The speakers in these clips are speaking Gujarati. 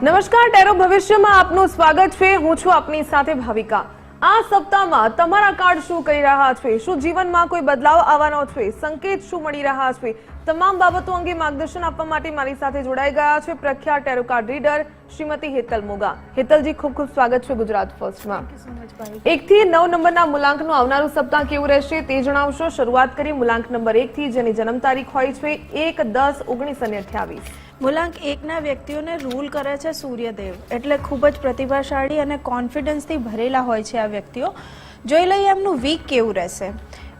નમસ્કાર, ટેરો ભવિષ્યમાં આપનું સ્વાગત છે। હું છું આપની સાથે ભાવિકા। આ સપ્તાહમાં તમારા કાર્ડ શું કહી રહ્યા છે? શું જીવનમાં કોઈ બદલાવ આવવાનો છે? સંકેત શું મળી રહ્યા છે? તમામ બાબતો અંગે માર્ગદર્શન આપવા માટે મારી સાથે જોડાઈ ગયા છે પ્રખ્યાત tarot card reader Shrimati Hetal Moga. હેતલજી, ખૂબ ખૂબ સ્વાગત છે ગુજરાત ફર્સ્ટમાં। 1 થી 9 નંબરના મૂલાંકનું આવનારું સપ્તાહ કેવું રહેશે તે જણાવશો। શરૂઆત કરી મૂલાંક નંબર 1 થી, જેની જન્મ તારીખ હોય છે 1, 10, 19 અને 28। મૂલાંક 1ના વ્યક્તિઓને રૂલ કરે છે સૂર્યદેવ, એટલે ખૂબ જ પ્રતિભાશાળી અને કોન્ફિડન્સથી ભરેલા હોય છે આ વ્યક્તિઓ। જોઈ લઈએ એમનું વીક કેવું રહેશે।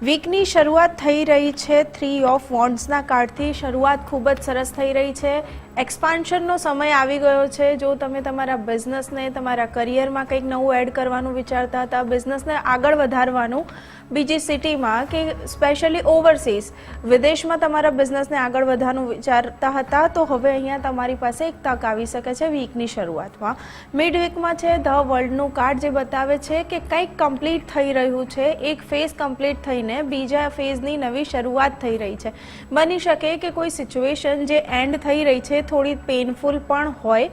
વીકની શરૂઆત થઈ રહી છે 3 ઓફ વોન્ડ્સના કાર્ડથી। શરૂઆત ખૂબ જ સરસ થઈ રહી છે। એક્સપાન્શનનો સમય આવી ગયો છે। જો તમે તમારા બિઝનેસને, તમારા કરિયરમાં કંઈક નવું એડ કરવાનું વિચારતા હતા, બિઝનેસને આગળ વધારવાનું બીજી સિટીમાં કે સ્પેશિયલી ઓવરસીઝ વિદેશમાં તમારા બિઝનેસને આગળ વધવાનું વિચારતા હતા, તો હવે અહીંયા તમારી પાસે એક તક આવી શકે છે વીકની શરૂઆતમાં। મિડ વીકમાં છે ધ વર્લ્ડનું કાર્ડ, જે બતાવે છે કે કંઈક કમ્પ્લીટ થઈ રહ્યું છે। એક ફેઝ કમ્પ્લીટ થઈને બીજા ફેઝની નવી શરૂઆત થઈ રહી છે। બની શકે કે કોઈ સિચ્યુએશન જે એન્ડ થઈ રહી છે થોડી પેઇનફુલ પણ હોય,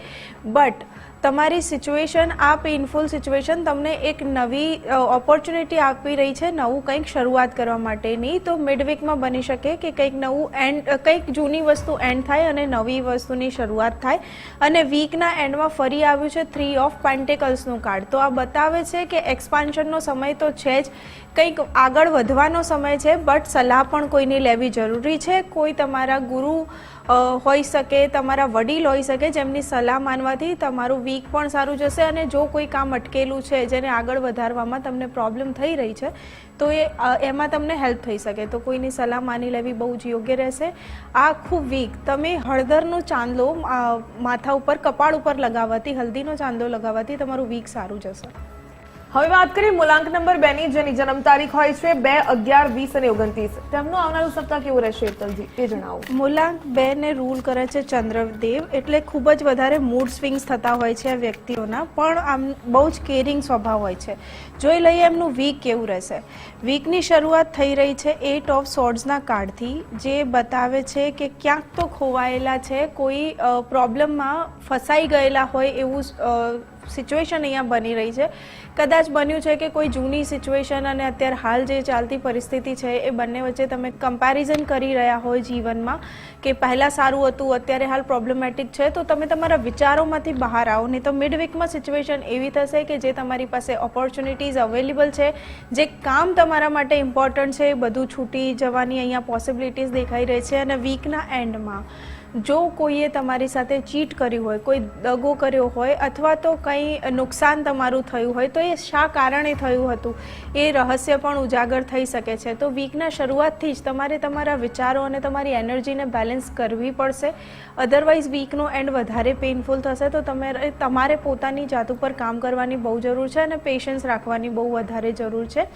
બટ તમારી સિચ્યુએશન, આ પેઇનફુલ સિચ્યુએશન તમને એક નવી ઓપોર્ચ્યુનિટી આપી રહી છે નવું કંઈક શરૂઆત કરવા માટેની। તો મિડ વીકમાં બની શકે કે કંઈક નવું એન્ડ, કંઈક જૂની વસ્તુ એન્ડ થાય અને નવી વસ્તુની શરૂઆત થાય। અને વીકના એન્ડમાં ફરી આવ્યું છે 3 ઓફ પેન્ટિકલ્સનું કાર્ડ, તો આ બતાવે છે કે એક્સપાન્શનનો સમય તો છે જ, કંઈક આગળ વધવાનો સમય છે, બટ સલાહ પણ કોઈની લેવી જરૂરી છે। કોઈ તમારા ગુરુ હોઈ શકે, તમારા વડીલ હોઈ શકે, જેમની સલાહ માનવાથી તમારું વીક પણ સારું જશે। અને જો કોઈ કામ અટકેલું છે, જેને આગળ વધારવામાં તમને પ્રોબ્લેમ થઈ રહી છે, તો એમાં તમને હેલ્પ થઈ શકે, તો કોઈની સલાહ માની લેવી બહુ જ યોગ્ય રહેશે। આખું વીક તમે હળદરનો ચાંદલો માથા ઉપર, કપાળ ઉપર લગાવવાથી, હલ્દીનો ચાંદલો લગાવવાથી તમારું વીક સારું જશે। હવે વાત કરીએ મૂલાંક નંબર 2ની, જેની જન્મ તારીખ હોય છે 2, 11, 20 અને 29। તેમનું આવનારું સપ્તાહ કેવું રહેશે હેતલજી, એ જણાવો। મૂલાંક 2ને રૂલ કરે છે ચંદ્રદેવ, એટલે ખૂબ જ વધારે મૂડ સ્વિંગ્સ થતા હોય છે આ વ્યક્તિઓના, પણ આમ બહુ જ કેરિંગ સ્વભાવ હોય છે। જોઈ લઈએ એમનું વીક કેવું રહેશે। વીકની શરૂઆત થઈ રહી છે 8 ઓફ સોર્ડ્સના કાર્ડથી, જે બતાવે છે કે ક્યાંક તો ખોવાયેલા છે, કોઈ પ્રોબ્લેમમાં ફસાઈ ગયેલા હોય એવું સિચ્યુએશન અહીંયા બની રહી છે। કદાચ બન્યું છે કે કોઈ જૂની સિચ્યુએશન અને અત્યારે હાલ જે ચાલતી પરિસ્થિતિ છે એ બંને વચ્ચે તમે કમ્પેરિઝન કરી રહ્યા હોય જીવનમાં, કે પહેલાં સારું હતું, અત્યારે હાલ પ્રોબ્લેમેટિક છે, તો તમે તમારા વિચારોમાંથી બહાર આવો। નહીં તો મિડ વીકમાં સિચ્યુએશન એવી થશે કે જે તમારી પાસે ઓપોર્ચ્યુનિટીઝ અવેલેબલ છે, જે કામ તમારા માટે ઇમ્પોર્ટન્ટ છે, એ બધું છૂટી જવાની અહીંયા પોસિબિલિટીઝ દેખાઈ રહી છે। અને વીકના એન્ડમાં જો કોઈએ તમારી સાથે ચીટ કર્યું હોય, કોઈ દગો કર્યો હોય, અથવા તો કંઈ નુકસાન તમારું થયું હોય, તો એ શા કારણે થયું હતું એ રહસ્ય પણ ઉજાગર થઈ શકે છે। તો વીકના શરૂઆતથી જ તમારે તમારા વિચારો અને તમારી એનર્જીને બેલેન્સ કરવી પડશે, અધરવાઇઝ વીકનો એન્ડ વધારે પેઇનફુલ થશે। તો તમારે પોતાની જાત ઉપર કામ કરવાની બહુ જરૂર છે અને પેશન્સ રાખવાની બહુ વધારે જરૂર છે।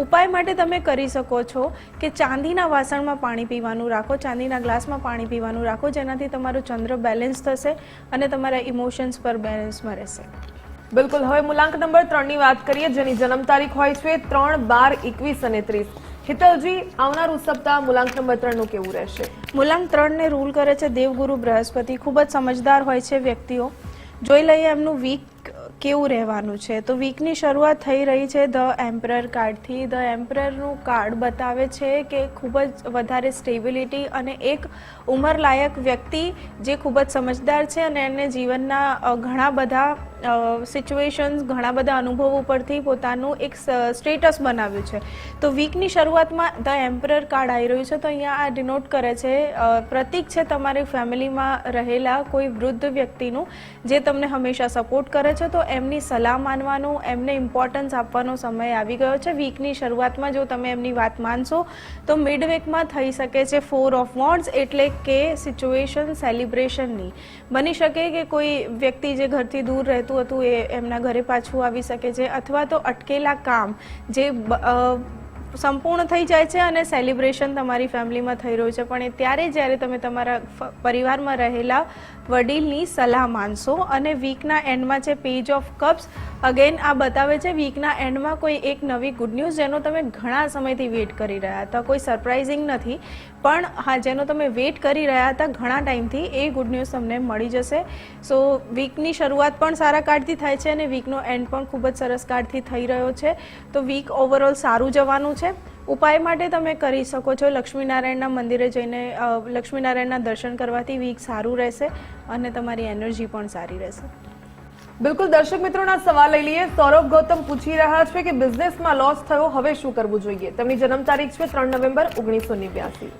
ઉપાય માટે તમે કરી શકો છો કે ચાંદીના વાસણમાં પાણી પીવાનું રાખો, ચાંદીના ગ્લાસમાં પાણી પીવાનું રાખો, જેનાથી તમારું ચંદ્ર બેલેન્સ થશે અને તમારા ઇમોશન્સ પર બેલેન્સમાં રહેશે। બિલકુલ। હવે મૂલાંક નંબર 3ની વાત કરીએ, જેની જન્મ તારીખ હોય છે 3, 12, 21 અને 30। હેતલજી, આવનારું સપ્તાહ મૂલાંક નંબર 3નું કેવું રહેશે? મૂલાંક 3ને રૂલ કરે છે દેવગુરુ બૃહસ્પતિ, ખૂબ જ સમજદાર હોય છે વ્યક્તિઓ। જોઈ લઈએ એમનું વીક કેવું રહેવાનું છે। તો વીકની શરૂઆત થઈ રહી છે ધ એમ્પરર કાર્ડથી। ધ એમ્પરરનું કાર્ડ બતાવે છે કે ખૂબ જ વધારે સ્ટેબિલિટી અને એક ઉંમરલાયક વ્યક્તિ જે ખૂબ જ સમજદાર છે અને એને જીવનના ઘણા બધા સિચ્યુએશન્સ, ઘણા બધા અનુભવો પરથી પોતાનું એક સ્ટેટસ બનાવ્યું છે। તો વીકની શરૂઆતમાં ધ એમ્પરર કાર્ડ આવી રહ્યું છે, તો અહીંયા આ ડિનોટ કરે છે, પ્રતીક છે તમારી ફેમિલીમાં રહેલા કોઈ વૃદ્ધ વ્યક્તિનું, જે તમને હંમેશા સપોર્ટ કરે છે। તો એમની સલાહ માનવાનું, એમને ઇમ્પોર્ટન્સ આપવાનો સમય આવી ગયો છે। વીકની શરૂઆતમાં જો તમે એમની વાત માનશો તો મિડ વીકમાં થઈ શકે છે 4 ઓફ વોન્ડ્સ, એટલે કે સિચ્યુએશન સેલિબ્રેશનની। બની શકે કે કોઈ વ્યક્તિ જે ઘરથી દૂર રહેતું હતું એ એમના ઘરે પાછું આવી શકે છે, અથવા તો અટકેલા કામ જે સંપૂર્ણ થઈ જાય છે અને સેલિબ્રેશન તમારી ફેમિલીમાં થઈ રહ્યું છે, પણ એ ત્યારે જ્યારે તમે તમારા પરિવારમાં રહેલા વડીલની સલાહ માનશો. અને વીકના એન્ડમાં છે પેજ ઓફ કપ્સ. અગેન આ બતાવે છે વીકના એન્ડમાં કોઈ એક નવી ગુડ ન્યૂઝ જેનો તમે ઘણા સમયથી વેઇટ કરી રહ્યા હતા. કોઈ સરપ્રાઇઝિંગ નથી, પણ હા, જેનો તમે વેઇટ કરી રહ્યા હતા ઘણા ટાઈમથી, એ ગુડ ન્યૂઝ તમને મળી જશે. સો વીકની શરૂઆત પણ સારા કાર્ડથી થાય છે અને વીકનો એન્ડ પણ ખૂબ જ સરસ કાર્ડથી થઈ રહ્યો છે. તો વીક ઓવરઓલ સારું જવાનું છે. ઉપાય માટે તમે કરી શકો છો લક્ષ્મીનારાયણના મંદિરે જઈને લક્ષ્મીનારાયણના દર્શન કરવાથી વીક સારું રહેશે અને તમારી એનર્જી પણ સારી રહેશે. બિલકુલ, દર્શક મિત્રોના સવાલ લઈ લઈએ. સૌરભ ગૌતમ પૂછી રહ્યા છે કે બિઝનેસમાં લોસ થયો, હવે શું કરવું જોઈએ? તેમની જન્મ તારીખ છે 3 નવેમ્બર 1989.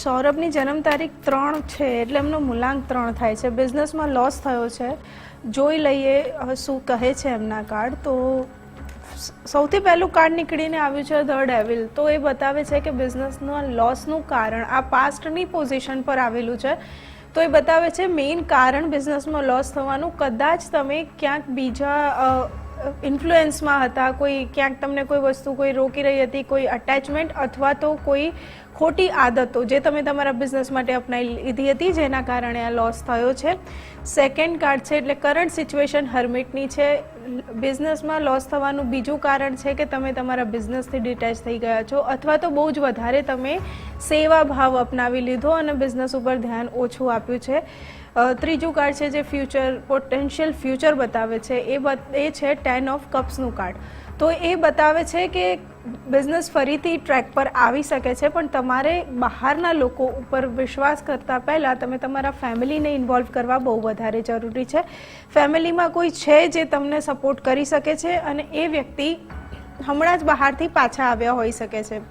સૌરભની જન્મ તારીખ 3 છે એટલે એમનો મૂલાંક 3 થાય છે. બિઝનેસમાં લોસ થયો છે, જોઈ લઈએ શું કહે છે એમના કાર્ડ. તો સૌથી પહેલું કાર્ડ નીકળીને આવ્યું છે ધ ડેવિલ. તો એ બતાવે છે કે બિઝનેસના લોસનું કારણ આ પાસ્ટની પોઝિશન પર આવેલું છે. તો એ બતાવે છે મેઇન કારણ બિઝનેસમાં લોસ થવાનું કદાચ તમે ક્યાંક બીજા ઇન્ફ્લુએન્સમાં હતા, ક્યાંક તમને કોઈ વસ્તુ કોઈ રોકી રહી હતી, કોઈ અટેચમેન્ટ અથવા તો કોઈ ખોટી આદતો જે તમે તમારા બિઝનેસ માટે અપનાવી લીધી હતી જેના કારણે આ લોસ થયો છે. સેકન્ડ કાર્ડ છે એટલે કરંટ સિચ્યુએશન હર્મિટની છે. બિઝનેસમાં લોસ થવાનું બીજું કારણ છે કે તમે તમારા બિઝનેસથી ડિટેચ થઈ ગયા છો અથવા તો બહુ જ વધારે તમે સેવા ભાવ અપનાવી લીધો અને બિઝનેસ ઉપર ધ્યાન ઓછું આપ્યું છે. ત્રીજું કાર્ડ છે જે પોટેન્શિયલ ફ્યુચર બતાવે છે એ છે 10 ઓફ કપ્સનું કાર્ડ. તો એ બતાવે છે કે બિઝનેસ ફરીથી ટ્રેક પર આવી શકે છે, પણ તમારે બહારના લોકો ઉપર વિશ્વાસ કરતાં પહેલાં તમે તમારા ફેમિલીને ઇન્વોલ્વ કરવા બહુ વધારે જરૂરી છે. ફેમિલીમાં કોઈ છે જે તમને સપોર્ટ કરી શકે છે અને એ વ્યક્તિ હમણાં જ બહારથી પાછા આવ્યા હોઈ શકે છે.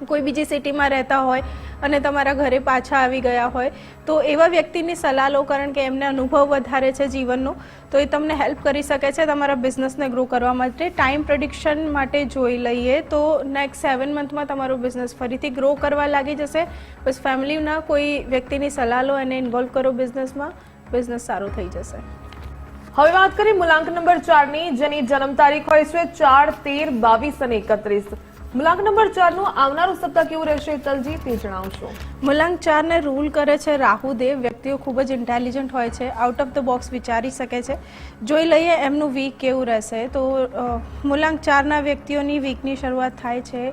કોઈ બીજી સિટીમાં રહેતા હોય અને તમારા ઘરે પાછા આવી ગયા હોય તો એવા વ્યક્તિની સલાહ લો, કારણ કે એમને અનુભવ વધારે છે જીવનનો, તો એ તમને હેલ્પ કરી શકે છે તમારા બિઝનેસને ગ્રો કરવા માટે. ટાઈમ પ્રેડિક્શન માટે જોઈ લઈએ તો નેક્સ્ટ 7 મંથમાં તમારો બિઝનેસ ફરીથી ગ્રો કરવા લાગી જશે. બસ ફેમિલીના કોઈ વ્યક્તિની સલાહ લો, એને ઇન્વોલ્વ કરો બિઝનેસમાં, બિઝનેસ સારો થઈ જશે. હવે વાત કરીએ મૂલાંક નંબર 4 ની, જેની જન્મ તારીખ હોય છે 4, 13, 22 અને 31. મૂલાંક નંબર 4 નું આવનારું સપ્તાહ કેવું રહેશે હેતલજી, તે જણાવશો. મૂલાંક 4 ને રૂલ કરે છે રાહુદેવ. વ્યક્તિઓ ખૂબ જ ઇન્ટેલિજન્ટ હોય છે, આઉટ ઓફ ધ બોક્સ વિચારી શકે છે. જોઈ લઈએ એમનું વીક કેવું રહેશે. તો મૂલાંક 4ના વ્યક્તિઓની વીકની શરૂઆત થાય છે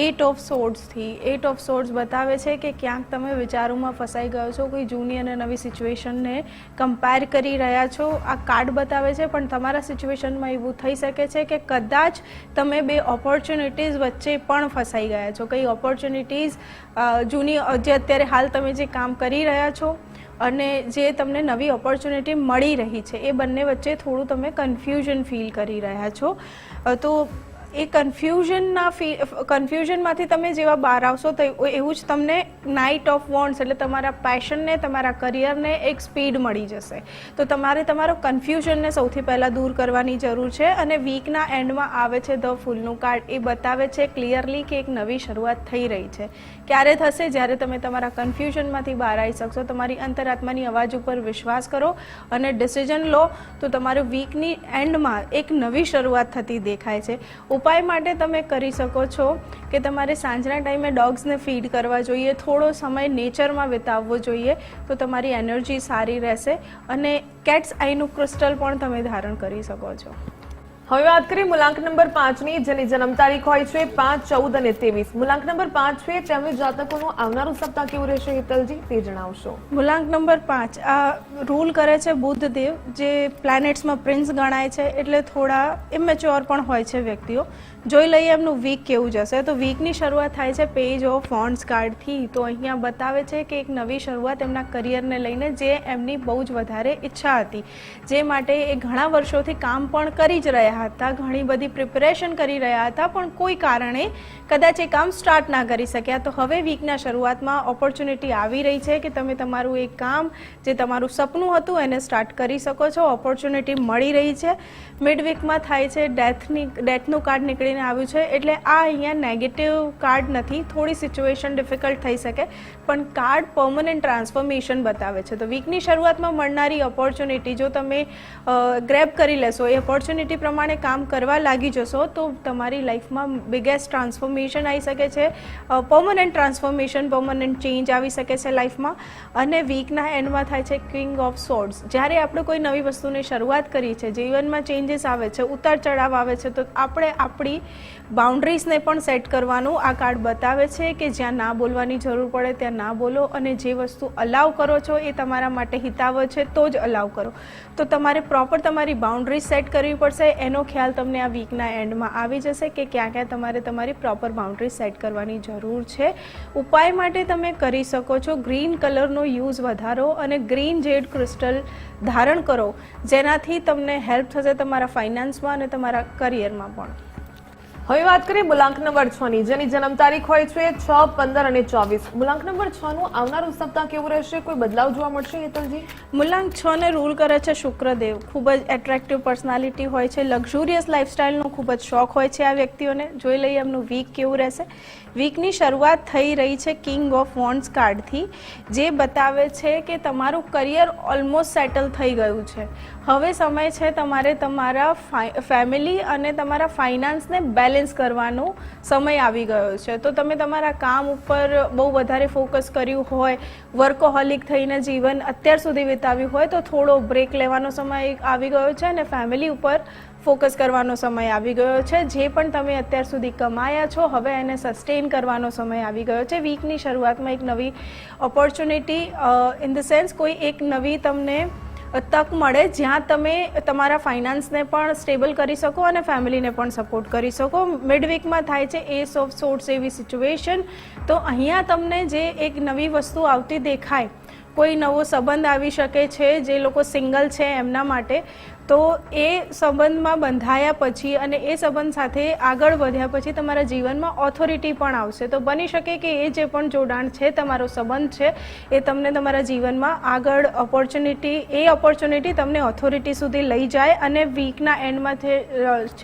8 ઓફ સોર્ડ્સથી. 8 ઓફ સોર્ડ્સ બતાવે છે કે ક્યાંક તમે વિચારોમાં ફસાઈ ગયો છો, કોઈ જૂની અને નવી સિચ્યુએશનને કમ્પેર કરી રહ્યા છો. આ કાર્ડ બતાવે છે, પણ તમારા સિચ્યુએશનમાં એવું થઈ શકે છે કે કદાચ તમે બે ઓપોર્ચ્યુનિટીઝ વચ્ચે પણ ફસાઈ ગયા છો. કઈ ઓપોર્ચ્યુનિટીઝ જૂની જે અત્યારે હાલ તમે જે કામ કરી રહ્યા છો અને જે તમને નવી ઓપોર્ચ્યુનિટી મળી રહી છે, એ બંને વચ્ચે થોડું તમે કન્ફ્યુઝન ફીલ કરી રહ્યા છો. તો એ કન્ફ્યુઝનમાંથી તમે જેવા બહાર આવશો તો એવું જ તમને નાઇટ ઓફ વોન્ડ્સ એટલે તમારા પેશનને, તમારા કરિયરને એક સ્પીડ મળી જશે. તો તમારે તમારો કન્ફ્યુઝનને સૌથી પહેલાં દૂર કરવાની જરૂર છે. અને વીકના એન્ડમાં આવે છે ધ ફૂલનું કાર્ડ. એ બતાવે છે ક્લિયરલી કે એક નવી શરૂઆત થઈ રહી છે. ક્યારે થશે? જ્યારે તમે તમારા કન્ફ્યુઝનમાંથી બહાર આવી શકશો. તમારી અંતરાત્માની અવાજ ઉપર વિશ્વાસ કરો અને ડિસિઝન લો, તો તમારું વીકની એન્ડમાં એક નવી શરૂઆત થતી દેખાય છે. ઉપાય માટે તમે કરી શકો છો કે તમારે સાંજના ટાઈમે ડોગ્સને ફીડ કરવા જોઈએ, થોડો સમય નેચરમાં વિતાવવો જોઈએ, તો તમારી એનર્જી સારી રહેશે. અને કેટ્સ આઈનું ક્રિસ્ટલ પણ તમે ધારણ કરી શકો છો. હવે વાત કરીએ મૂલાંક નંબર 5 ની, જેની જન્મ તારીખ હોય છે 5, 14 અને 23. મૂલાંક નંબર 5 છે તેમની જાતકોનું આવનારું સપ્તાહ કેવું રહેશે હેતલજી, તે જણાવશો. મૂલાંક નંબર 5 આ રૂલ કરે છે બુધદેવ, જે પ્લેનેટ્સમાં પ્રિન્સ ગણાય છે, એટલે થોડા ઇમેચ્યોર પણ હોય છે વ્યક્તિઓ. જોઈ લઈએ એમનું વીક કેવું જશે. તો વીકની શરૂઆત થાય છે પેજ ઓફ વોન્ડ્સ કાર્ડથી. તો અહીંયા બતાવે છે કે એક નવી શરૂઆત એમના કરિયરને લઈને, જે એમની બહુ જ વધારે ઈચ્છા હતી, જે માટે એ ઘણા વર્ષોથી કામ પણ કરી જ રહ્યા હતા, ઘણી બધી પ્રિપેરેશન કરી રહ્યા હતા, પણ કોઈ કારણે કદાચ એ કામ સ્ટાર્ટ ના કરી શક્યા. તો હવે વીકના શરૂઆતમાં ઓપોર્ચ્યુનિટી આવી રહી છે કે તમે તમારું એક કામ જે તમારું સપનું હતું એને સ્ટાર્ટ કરી શકો છો. ઓપોર્ચ્યુનિટી મળી રહી છે. મિડ વીકમાં થાય છે ડેથનું કાર્ડ નીકળીને આવ્યું છે, એટલે આ અહીંયા નેગેટિવ કાર્ડ નથી. થોડી સિચ્યુએશન ડિફિકલ્ટ થઈ શકે, પણ કાર્ડ પરમનન્ટ ટ્રાન્સફોર્મેશન બતાવે છે. તો વીકની શરૂઆતમાં મળનારી ઓપોર્ચ્યુનિટી જો તમે ગ્રેબ કરી લેશો, એ ઓપોર્ચ્યુનિટી પ્રમાણે પ્રમાણે કામ કરવા લાગી જશો તો તમારી લાઈફમાં બિગેસ્ટ ટ્રાન્સફોર્મેશન આવી શકે છે, પરમનન્ટ ટ્રાન્સફોર્મેશન, પરમનન્ટ ચેન્જ આવી શકે છે લાઈફમાં. અને વીકના એન્ડમાં થાય છે કિંગ ઓફ સોર્ડ્સ. જ્યારે આપણે કોઈ નવી વસ્તુની શરૂઆત કરીએ છીએ, જીવનમાં ચેન્જીસ આવે છે, ઉતાર ચઢાવ આવે છે, તો આપણે આપણી બાઉન્ડ્રીઝને પણ સેટ કરવાનું આ કાર્ડ બતાવે છે કે જ્યાં ના બોલવાની જરૂર પડે ત્યાં ના બોલો, અને જે વસ્તુ અલાવ કરો છો એ તમારા માટે હિતાવહ છે તો જ અલાવ કરો. તો તમારે પ્રોપર તમારી બાઉન્ડ્રીઝ સેટ કરવી પડશે. એનો ખ્યાલ તમને આ વીકના એન્ડમાં આવી જશે કે ક્યાં ક્યાં તમારે તમારી પ્રોપર બાઉન્ડ્રીઝ સેટ કરવાની જરૂર છે. ઉપાય માટે તમે કરી શકો છો ગ્રીન કલરનો યુઝ વધારો અને ગ્રીન જેડ ક્રિસ્ટલ ધારણ કરો, જેનાથી તમને હેલ્પ થશે તમારા ફાઇનાન્સમાં અને તમારા કરિયરમાં પણ. હવે વાત કરીએ મૂલાંક નંબર 6 ની, જેની જન્મ તારીખ હોય છે 6, 15 અને 24. મૂલાંક નંબર 6 નું આવનારું સપ્તાહ કેવું રહેશે? કોઈ બદલાવ જોવા મળશે હેતલજી? મૂલાંક 6 ને રૂલ કરે છે શુક્રદેવ. ખૂબ જ એટ્રેક્ટિવ પર્સનાલિટી હોય છે, લક્ઝુરિયસ લાઇફસ્ટાઇલનો ખૂબ જ શોખ હોય છે આ વ્યક્તિઓને. જોઈ લઈએ એમનું વીક કેવું રહેશે. વીકની શરૂઆત થઈ રહી છે કિંગ ઓફ વોન્ડ્સ કાર્ડથી, જે બતાવે છે કે તમારું કરિયર ઓલમોસ્ટ સેટલ થઈ ગયું છે. હવે સમય છે તમારે તમારા ફેમિલી અને તમારા ફાઇનાન્સને બેલેન્સ કરવાનો સમય આવી ગયો છે. તો તમે તમારા કામ ઉપર બહુ વધારે ફોકસ કર્યું હોય, વર્કોહોલિક થઈને જીવન અત્યાર સુધી વિતાવ્યું હોય, તો થોડો બ્રેક લેવાનો સમય આવી ગયો છે અને ફેમિલી ઉપર ફોકસ કરવાનો સમય આવી ગયો છે. જે પણ તમે અત્યાર સુધી કમાયા છો, હવે એને સસ્ટેન કરવાનો સમય આવી ગયો છે. વીકની શરૂઆતમાં એક નવી ઓપોર્ચ્યુનિટી, ઇન ધ સેન્સ કોઈ એક નવી તમને તક મળે જ્યાં તમે તમારા ફાઇનાન્સને પણ સ્ટેબલ કરી શકો અને ફેમિલીને પણ સપોર્ટ કરી શકો. મિડ વીકમાં થાય છે એસ ઓફ સોર્ટ્સ એવી સિચ્યુએશન. તો અહીંયા તમને જે એક નવી વસ્તુ આવતી દેખાય, કોઈ નવો સંબંધ આવી શકે છે, જે લોકો સિંગલ છે એમના માટે, તો એ સંબંધમાં બંધાયા પછી અને એ સંબંધ સાથે આગળ વધ્યા પછી તમારા જીવનમાં ઓથોરિટી પણ આવશે. તો બની શકે કે એ જે પણ જોડાણ છે, તમારો સંબંધ છે, એ તમને તમારા જીવનમાં આગળ ઓપોર્ચ્યુનિટી તમને ઓથોરિટી સુધી લઈ જાય. અને વીકના એન્ડમાં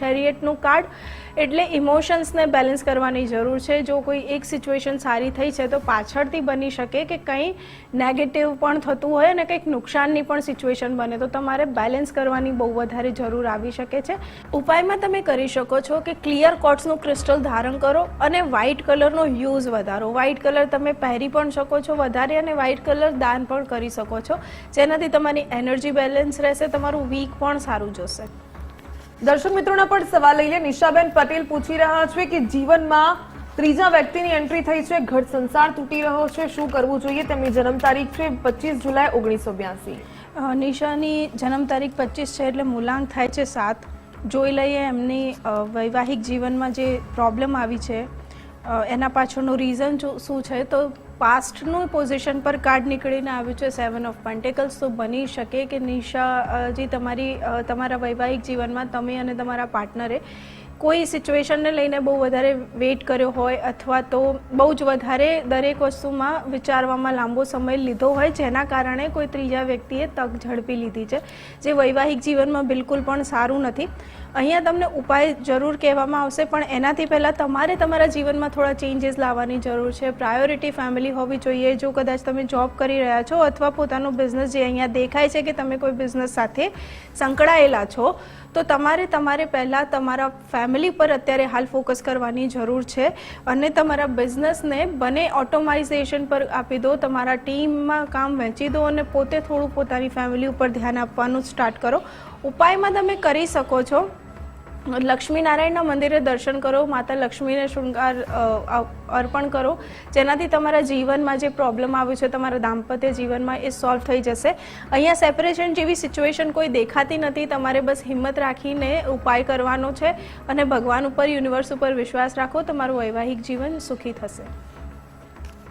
ચેરિયટનું કાર્ડ એટલે ઇમોશન્સને બેલેન્સ કરવાની જરૂર છે. જો કોઈ એક સિચ્યુએશન સારી થઈ છે તો પાછળથી બની શકે કે કંઈ નેગેટિવ પણ થતું હોય અને કંઈક નુકસાનની પણ સિચ્યુએશન બને, તો તમારે બેલેન્સ કરવાની બહુ વધારે જરૂર આવી શકે છે. ઉપાયમાં તમે કરી શકો છો કે ક્લિયર ક્વાર્ટ્ઝનું ક્રિસ્ટલ ધારણ કરો અને વ્હાઇટ કલરનો યુઝ વધારો. વ્હાઇટ કલર તમે પહેરી પણ શકો છો વધારે અને વ્હાઇટ કલર દાન પણ કરી શકો છો, જેનાથી તમારી એનર્જી બેલેન્સ રહેશે, તમારું વીક પણ સારું જશે. દર્શક મિત્રોના પણ સવાલ લઈ લે. નિશાબેન પટેલ પૂછી રહ્યા છે કે જીવનમાં ત્રીજા વ્યક્તિની એન્ટ્રી થઈ છે, ઘર સંસાર તૂટી રહ્યો છે, શું કરવું જોઈએ? તેમની જન્મ તારીખ છે 25 જુલાઈ 1982. નિશાની જન્મ તારીખ 25 છે એટલે મૂલાંક થાય છે 7. જોઈ લઈએ એમની વૈવાહિક જીવનમાં જે પ્રોબ્લેમ આવી છે એના પાછળનું રીઝન શું છે. તો પાસ્ટનું પોઝિશન પર કાર્ડ નીકળીને આવ્યું છે 7 ઓફ પેન્ટિકલ્સ. તો બની શકે કે નિશાજી તમારા વૈવાહિક જીવનમાં તમે અને તમારા પાર્ટનરે કોઈ સિચ્યુએશનને લઈને બહુ વધારે વેઇટ કર્યો હોય, અથવા તો બહુ જ વધારે દરેક વસ્તુમાં વિચારવામાં લાંબો સમય લીધો હોય, જેના કારણે કોઈ ત્રીજા વ્યક્તિએ તક ઝડપી લીધી છે, જે વૈવાહિક જીવનમાં બિલકુલ પણ સારું નથી. અહીંયા તમને ઉપાય જરૂર કહેવામાં આવશે, પણ એનાથી પહેલાં તમારે તમારા જીવનમાં થોડા ચેન્જીસ લાવવાની જરૂર છે. પ્રાયોરિટી ફેમિલી હોવી જોઈએ. જો કદાચ તમે જોબ કરી રહ્યા છો અથવા પોતાનો બિઝનેસ, જે અહીંયા દેખાય છે કે તમે કોઈ બિઝનેસ સાથે સંકળાયેલા છો, તો તમારે પહેલાં તમારા ફેમિલી પર અત્યારે હાલ ફોકસ કરવાની જરૂર છે અને તમારા બિઝનેસને બને ઓટોમાઇઝેશન પર આપી દો. તમારા ટીમમાં કામ વહેંચી દો અને પોતે થોડું પોતાની ફેમિલી ઉપર ધ્યાન આપવાનું સ્ટાર્ટ કરો. ઉપાયમાં તમે કરી શકો છો લક્ષ્મીનારાયણના મંદિરે દર્શન કરો, માતા લક્ષ્મીને શૃંગાર અર્પણ કરો, જેનાથી તમારા જીવનમાં જે પ્રોબ્લેમ આવ્યો છે તમારા દાંપત્ય જીવનમાં એ સોલ્વ થઈ જશે. અહીંયા સેપરેશન જેવી સિચ્યુએશન કોઈ દેખાતી નથી. તમારે બસ હિંમત રાખીને ઉપાય કરવાનો છે અને ભગવાન ઉપર, યુનિવર્સ ઉપર વિશ્વાસ રાખો. તમારું વૈવાહિક જીવન સુખી થશે.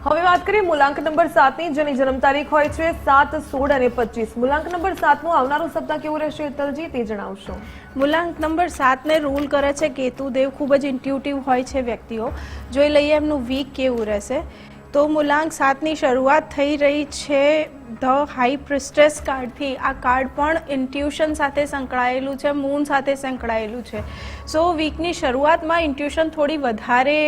હવે વાત કરીએ મૂલાંક નંબર 7 ની, જેની જન્મ તારીખ હોય છે 7, 16 અને 25. મૂલાંક નંબર 7 નું આવનારું સપ્તાહ કેવું રહેશે હેતલજી, તે જણાવશો. મૂલાંક નંબર 7 ને રૂલ કરે છે કેતુદેવ. ખૂબ જ ઇન્ટ્યુટિવ હોય છે વ્યક્તિઓ. જોઈ લઈએ એમનું વીક કેવું રહેશે. તો મૂલાંક 7ની શરૂઆત થઈ રહી છે ધ હાઈ પ્રિસ્ટેસ કાર્ડથી. આ કાર્ડ પણ ઇન્ટ્યુશન સાથે સંકળાયેલું છે, મૂન સાથે સંકળાયેલું છે. સો વીકની શરૂઆતમાં ઇન્ટ્યુશન થોડી વધારે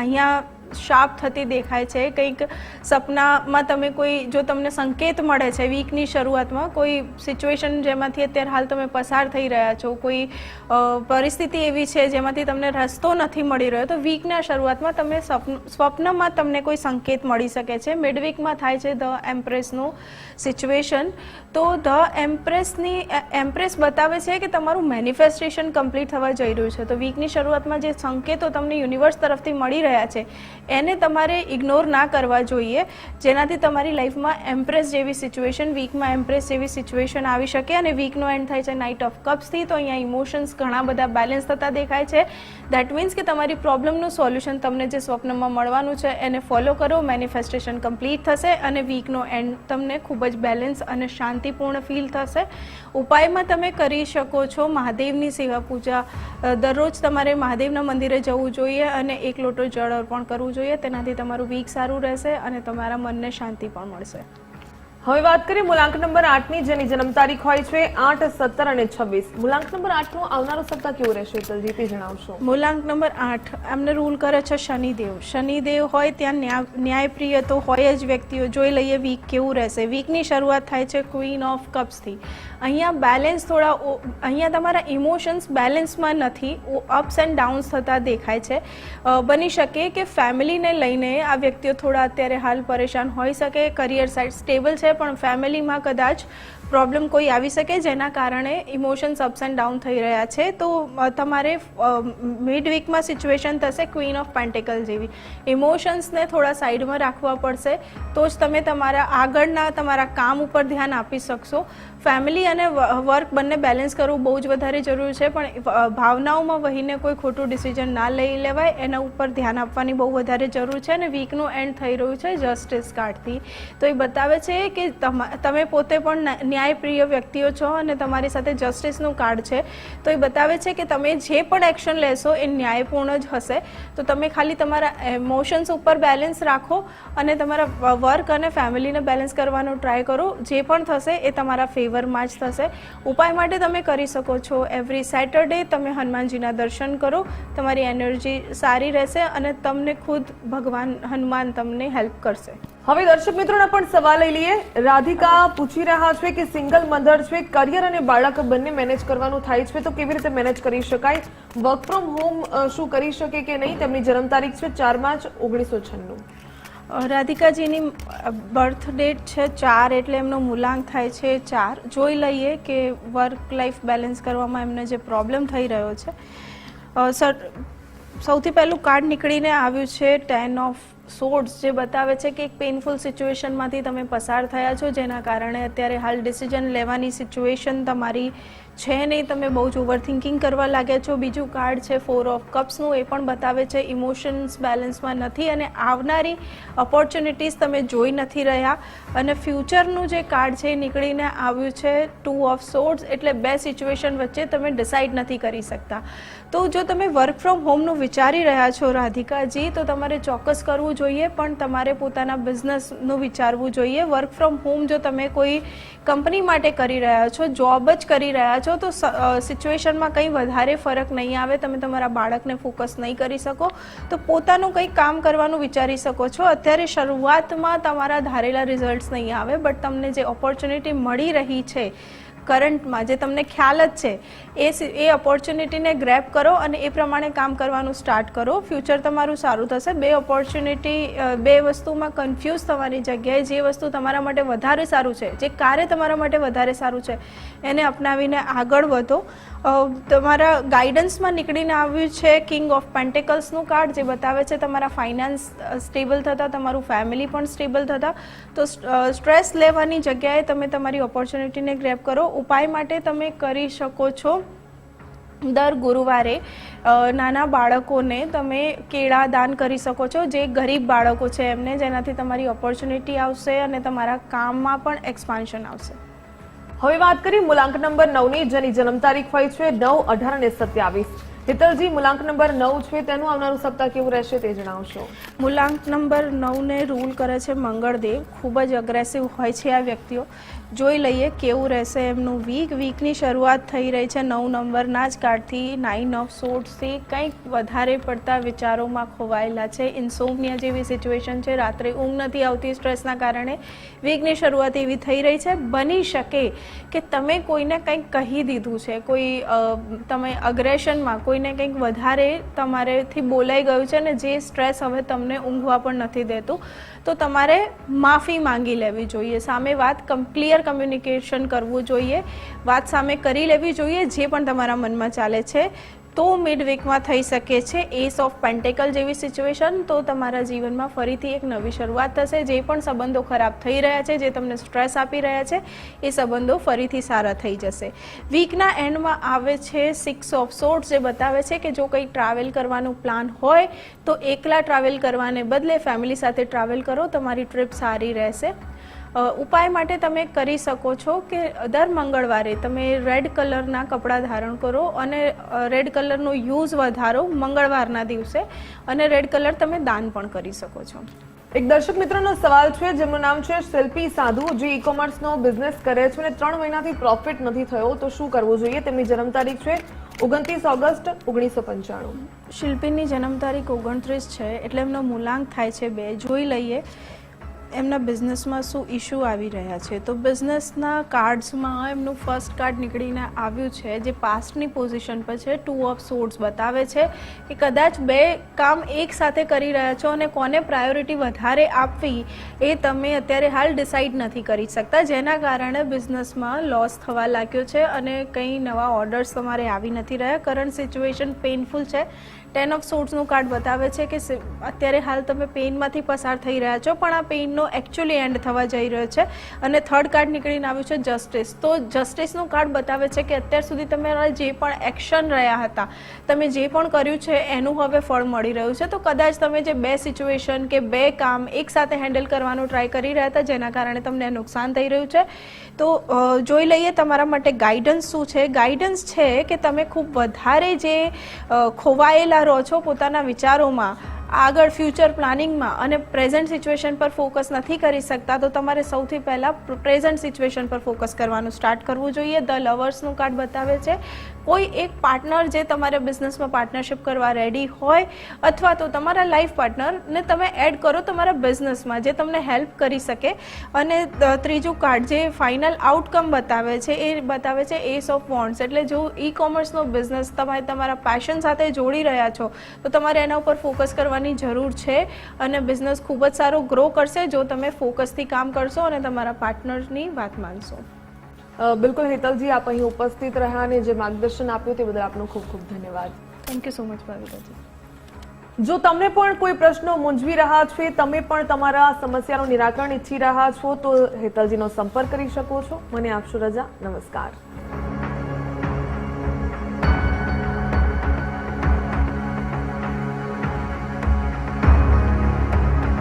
અહીંયા શાર્પ થતી દેખાય છે. કંઈક સપનામાં તમે કોઈ જો તમને સંકેત મળે છે વીકની શરૂઆતમાં કોઈ સિચ્યુએશન જેમાંથી અત્યારે હાલ તમે પસાર થઈ રહ્યા છો, કોઈ પરિસ્થિતિ એવી છે જેમાંથી તમને રસ્તો નથી મળી રહ્યો, તો વીકના શરૂઆતમાં તમે સ્વપ્નમાં તમને કોઈ સંકેત મળી શકે છે. મિડવીકમાં થાય છે ધ એમ્પ્રેસનું સિચ્યુએશન. તો ધ એમ્પ્રેસ બતાવે છે કે તમારું મેનિફેસ્ટેશન કમ્પ્લીટ થવા જઈ રહ્યું છે. તો વીકની શરૂઆતમાં જે સંકેતો તમને યુનિવર્સ તરફથી મળી રહ્યા છે એને તમારે ઇગ્નોર ના કરવા જોઈએ, જેનાથી તમારી લાઈફમાં એમ્પ્રેસ જેવી સિચ્યુએશન, વીકમાં એમ્પ્રેસ જેવી સિચ્યુએશન આવી શકે. અને વીકનો એન્ડ થાય છે નાઇટ ઓફ કપ્સથી. તો અહીંયા ઇમોશન્સ ઘણા બધા બેલેન્સ થતા દેખાય છે. દેટ મીન્સ કે તમારી પ્રોબ્લેમનું સોલ્યુશન તમને જે સ્વપ્નમાં મળવાનું છે એને ફોલો કરો, મેનિફેસ્ટેશન કમ્પ્લીટ થશે અને વીકનો એન્ડ તમને ખૂબ જ બેલેન્સ અને શાંતિપૂર્ણ ફીલ થશે. ઉપાયમાં તમે કરી શકો છો મહાદેવની સેવા પૂજા. દરરોજ તમારે મહાદેવના મંદિરે જવું જોઈએ અને 1 લોટો જળ અર્પણ કરવું જોઈએ. તેનાથી તમારું વીક સારું રહેશે અને તમારા મનને શાંતિ પણ મળશે. હવે વાત કરીએ મૂલાંક નંબર 8 ની, જેની જન્મ તારીખ હોય છે 8, 17 અને 26. મૂલાંક નંબર 8 નું આવનારો સપ્તાહ કેવું રહેશે હેતલજી, તે જણાવશો. મૂલાંક નંબર 8 એમને રૂલ કરે છે શનિદેવ. શનિદેવ હોય ત્યાં ન્યાયપ્રિય તો હોય જ વ્યક્તિઓ. જોઈ લઈએ વીક કેવું રહેશે. વીકની શરૂઆત થાય છે ક્વીન ઓફ કપ્સથી. અહીંયા બેલેન્સ અહીંયા તમારા ઇમોશન્સ બેલેન્સમાં નથી, અપ્સ એન્ડ ડાઉન્સ થતા દેખાય છે. બની શકે કે ફેમિલીને લઈને આ વ્યક્તિઓ થોડા અત્યારે હાલ પરેશાન હોઈ શકે. કરિયર સાઇડ સ્ટેબલ છે પણ ફેમિલીમાં કદાચ પ્રોબ્લેમ કોઈ આવી શકે જેના કારણે ઇમોશન્સ અપ્સ એન્ડ ડાઉન થઈ રહ્યા છે. તો તમારે મિડ વીકમાં સિચ્યુએશન થશે ક્વીન ઓફ પેન્ટિકલ જેવી. ઇમોશન્સને થોડા સાઈડમાં રાખવા પડશે તો જ તમે તમારા આગળના તમારા કામ ઉપર ધ્યાન આપી શકશો. ફેમિલી અને વર્ક બંને બેલેન્સ કરવું બહુ જ વધારે જરૂરી છે, પણ ભાવનાઓમાં વહીને કોઈ ખોટું ડિસિઝન ના લઈ લેવાય, એના ઉપર ધ્યાન આપવાની બહુ વધારે જરૂર છે. અને વીકનું એન્ડ થઈ રહ્યું છે જસ્ટિસ કાર્ડથી. તો એ બતાવે છે કે તમે પોતે પણ ન્યાયપ્રિય વ્યક્તિઓ છો અને તમારી સાથે જસ્ટિસનું કાર્ડ છે. તો એ બતાવે છે કે તમે જે પણ એક્શન લેશો એ ન્યાયપૂર્ણ જ હશે. તો તમે ખાલી તમારા ઇમોશન્સ ઉપર બેલેન્સ રાખો અને તમારા વર્ક અને ફેમિલીને બેલેન્સ કરવાનો ટ્રાય કરો. જે પણ થશે એ તમારા ફેવરમાં જ થશે. ઉપાય માટે તમે કરી શકો છો એવરી સેટરડે તમે હનુમાનજીના દર્શન કરો. તમારી એનર્જી સારી રહેશે અને તમને ખુદ ભગવાન હનુમાન તમને હેલ્પ કરશે. હવે દર્શક મિત્રોના પણ સવાલ લઈ લઈએ. રાધિકા પૂછી રહ્યા છે કે સિંગલ મધર છે, કરિયર અને બાળક બંને મેનેજ કરવાનું થાય છે, તો કેવી રીતે મેનેજ કરી શકાય? વર્ક ફ્રોમ હોમ શું કરી શકે કે નહીં? તેમની જન્મ તારીખ છે 4 માર્ચ 1996. રાધિકાજીની બર્થ ડેટ છે 4 એટલે એમનો મૂલાંક થાય છે 4. જોઈ લઈએ કે વર્ક લાઈફ બેલેન્સ કરવામાં એમને જે પ્રોબ્લેમ થઈ રહ્યો છે. સૌથી પહેલું કાર્ડ નીકળીને આવ્યું છે 10 ઓફ સોર્ડ્સ, જે બતાવે છે કે એક પેઇનફુલ સિચ્યુએશનમાંથી તમે પસાર થયા છો જેના કારણે અત્યારે હાલ ડિસિઝન લેવાની સિચ્યુએશન તમારી છે નહીં, તમે બહુ જ ઓવરથિંકિંગ કરવા લાગ્યા છો. બીજું કાર્ડ છે 4 ઓફ કપ્સનું, એ પણ બતાવે છે ઇમોશન્સ બેલેન્સમાં નથી અને આવનારી ઓપોર્ચ્યુનિટીઝ તમે જોઈ નથી રહ્યા. અને ફ્યુચરનું જે કાર્ડ છે એ નીકળીને આવ્યું છે 2 ઓફ સોર્ડ્સ, એટલે બે સિચ્યુએશન વચ્ચે તમે ડિસાઇડ નથી કરી શકતા. તો જો તમે વર્ક ફ્રોમ હોમનું વિચારી રહ્યા છો રાધિકાજી, તો તમારે ચોક્કસ કરવું જોઈએ, પણ તમારે પોતાના બિઝનેસનું વિચારવું જોઈએ. વર્ક ફ્રોમ હોમ જો તમે કોઈ કંપની માટે કરી રહ્યા છો, જોબ જ કરી રહ્યા છો, તો સિચ્યુએશનમાં કંઈ વધારે ફરક નહીં આવે. તમે તમારા બાળકને ફોકસ નહીં કરી શકો, તો પોતાનું કંઈક કામ કરવાનું વિચારી શકો છો. અત્યારે શરૂઆતમાં તમારા ધારેલા રિઝલ્ટ્સ નહીં આવે, બટ તમને જે ઓપોર્ચ્યુનિટી મળી રહી છે કરંટમાં, જે તમને ખ્યાલ જ છે, એ ઓપોર્ચ્યુનિટીને ગ્રેબ કરો અને એ પ્રમાણે કામ કરવાનું સ્ટાર્ટ કરો. ફ્યુચર તમારું સારું થશે. બે વસ્તુમાં કન્ફ્યુઝ થવાની જગ્યાએ જે વસ્તુ તમારા માટે વધારે સારું છે, જે કાર્ય તમારા માટે વધારે સારું છે, એને અપનાવીને આગળ વધો. તમારા ગાઈડન્સમાં નીકળીને આવ્યું છે કિંગ ઓફ પેન્ટિકલ્સનું કાર્ડ, જે બતાવે છે તમારા ફાઇનાન્સ સ્ટેબલ થતાં, તમારું ફેમિલી પણ સ્ટેબલ થતાં. તો સ્ટ્રેસ લેવાની જગ્યાએ તમે તમારી ઓપોર્ચ્યુનિટીને ગ્રેબ કરો. ઉપાય માટે તમે કરી શકો છો દર ગુરુવારે નાના બાળકોને તમે કેળા દાન કરી શકો છો, જે ગરીબ બાળકો છે એમને, જેનાથી તમારી ઓપોર્ચ્યુનિટી આવશે અને તમારા કામમાં પણ એક્સપાન્શન આવશે. હવે વાત કરીએ મૂલાંક નંબર 9 ની, જેની જન્મ તારીખ હોય છે 9, 18 અને 27. હેતલજી, મૂલાંક નંબર 9 છે, તેનું આવનારું સપ્તાહ કેવું રહેશે તે જણાવશો. મૂલાંક નંબર 9 ને રૂલ કરે છે મંગળદેવ. ખૂબ જ અગ્રેસિવ હોય છે આ વ્યક્તિઓ. જોઈ લઈએ કેવું રહેશે એમનું વીકની શરૂઆત થઈ રહી છે 9 નંબરના જ કાર્ડથી 9 ઓફ સોર્ટ્સથી કંઈક વધારે પડતા વિચારોમાં ખોવાયેલા છે. ઇન્સોમ્નિયા જેવી સિચ્યુએશન છે, રાત્રે ઊંઘ નથી આવતી સ્ટ્રેસના કારણે. વીકની શરૂઆત એવી થઈ રહી છે. બની શકે કે તમે કોઈને કંઈક કહી દીધું છે, કોઈ તમે અગ્રેશનમાં કોઈને કંઈક વધારે તમારેથી બોલાઈ ગયું છે ને જે સ્ટ્રેસ હવે તમને ઊંઘવા પણ નથી દેતું, તો તમારે માફી માંગી લેવી જોઈએ. સામે વાત ક્લિયર કમ્યુનિકેશન કરવું જોઈએ, વાત સામે કરી લેવી જોઈએ જે પણ તમારા મનમાં ચાલે છે. તો મિડ વીકમાં થઈ શકે છે એસ ઓફ પેન્ટેકલ જેવી સિચ્યુએશન. તો તમારા જીવનમાં ફરીથી એક નવી શરૂઆત થશે. જે પણ સંબંધો ખરાબ થઈ રહ્યા છે, જે તમને સ્ટ્રેસ આપી રહ્યા છે, એ સંબંધો ફરીથી સારા થઈ જશે. વીકના એન્ડમાં આવે છે 6 ઓફ સોર્ટ્સ, જે બતાવે છે કે જો કંઈ ટ્રાવેલ કરવાનું પ્લાન હોય તો એકલા ટ્રાવેલ કરવાને બદલે ફેમિલી સાથે ટ્રાવેલ કરો, તમારી ટ્રીપ સારી રહેશે. ઉપાય માટે તમે કરી શકો છો કે દર મંગળવારે તમે રેડ કલરના કપડાં ધારણ કરો અને રેડ કલરનો યુઝ વધારો મંગળવારના દિવસે, અને રેડ કલર તમે દાન પણ કરી શકો છો. એક દર્શક મિત્રનો સવાલ છે જેમનું નામ છે શિલ્પી સાધુ, જે ઈ-કોમર્સનો બિઝનેસ કરે છે અને 3 મહિનાથી પ્રોફિટ નથી થયો, તો શું કરવું જોઈએ? તેમની જન્મ તારીખ છે 29 ઓગસ્ટ 1995. શિલ્પીની જન્મ તારીખ 29 છે, એટલે એમનો મૂલાંક થાય છે 2. જોઈ લઈએ એમના બિઝનેસમાં શું ઇશ્યુ આવી રહ્યા છે. તો બિઝનેસના કાર્ડ્સમાં એમનું ફર્સ્ટ કાર્ડ નીકળીને આવ્યું છે જે પાસ્ટની પોઝિશન પર છે. 2 ઓફ સોર્ટ્સ બતાવે છે કે કદાચ 2 કામ એક સાથે કરી રહ્યા છો અને કોને પ્રાયોરિટી વધારે આપવી એ તમે અત્યારે હાલ ડિસાઇડ નથી કરી શકતા, જેના કારણે બિઝનેસમાં લોસ થવા લાગ્યો છે અને કંઈ નવા ઓર્ડર્સ તમારે આવી નથી રહ્યા. કરંટ સિચ્યુએશન પેઇનફુલ છે. 10 ઓફ સોર્ટ્સનું કાર્ડ બતાવે છે કે અત્યારે હાલ તમે પેઇનમાંથી પસાર થઈ રહ્યા છો, પણ આ પેઇનનો એકચ્યુઅલી એન્ડ થવા જઈ રહ્યો છે. અને થર્ડ કાર્ડ નીકળીને આવ્યું છે જસ્ટિસ. તો જસ્ટિસનું કાર્ડ બતાવે છે કે અત્યાર સુધી તમારા જે પણ એક્શન રહ્યા હતા, તમે જે પણ કર્યું છે એનું હવે ફળ મળી રહ્યું છે. તો કદાચ તમે જે 2 સિચ્યુએશન કે 2 કામ એક સાથે હેન્ડલ કરવાનો ટ્રાય કરી રહ્યા હતા, જેના કારણે તમને નુકસાન થઈ રહ્યું છે. તો જોઈ લઈએ તમારા માટે ગાઈડન્સ શું છે. ગાઈડન્સ છે કે તમે ખૂબ વધારે જે ખોવાયેલા રહો છો પોતાના વિચારોમાં, આગળ ફ્યુચર પ્લાનિંગમાં, અને પ્રેઝન્ટ સિચ્યુએશન પર ફોકસ નથી કરી શકતા, તો તમારે સૌથી પહેલાં પ્રેઝન્ટ સિચ્યુએશન પર ફોકસ કરવાનું સ્ટાર્ટ કરવું જોઈએ. ધ લવર્સનું કાર્ડ બતાવે છે કોઈ એક પાર્ટનર જે તમારે બિઝનેસમાં પાર્ટનરશિપ કરવા રેડી હોય, અથવા તો તમારા લાઈફ પાર્ટનરને તમે એડ કરો તમારા બિઝનેસમાં જે તમને હેલ્પ કરી શકે. અને ત્રીજું કાર્ડ જે ફાઇનલ આઉટકમ બતાવે છે એ બતાવે છે એસ ઓફ વોન્ડ્સ. એટલે જો ઈ-કોમર્સનો બિઝનેસ તમે તમારા પેશન સાથે જોડી રહ્યા છો તો તમારે એના ઉપર ફોકસ કરવાની જરૂર છે અને બિઝનેસ ખૂબ જ સારો ગ્રો કરશે જો તમે ફોકસથી કામ કરશો અને તમારા પાર્ટનરની વાત માનશો. બિલકુલ હેતલજી, આપ અહીં ઉપસ્થિત રહ્યા અને જે માર્ગદર્શન આપ્યું તે બદલ આપનો ખૂબ ખૂબ ધન્યવાદ. થેન્ક યુ સો મચ ભાવિકાજી. જો તમને પણ કોઈ પ્રશ્નો મૂંઝવી રહ્યા છે, તમે પણ તમારા સમસ્યાનું નિરાકરણ ઈચ્છી રહ્યા છો, તો હેતલજીનો સંપર્ક કરી શકો છો. મને આપશો રજા. નમસ્કાર.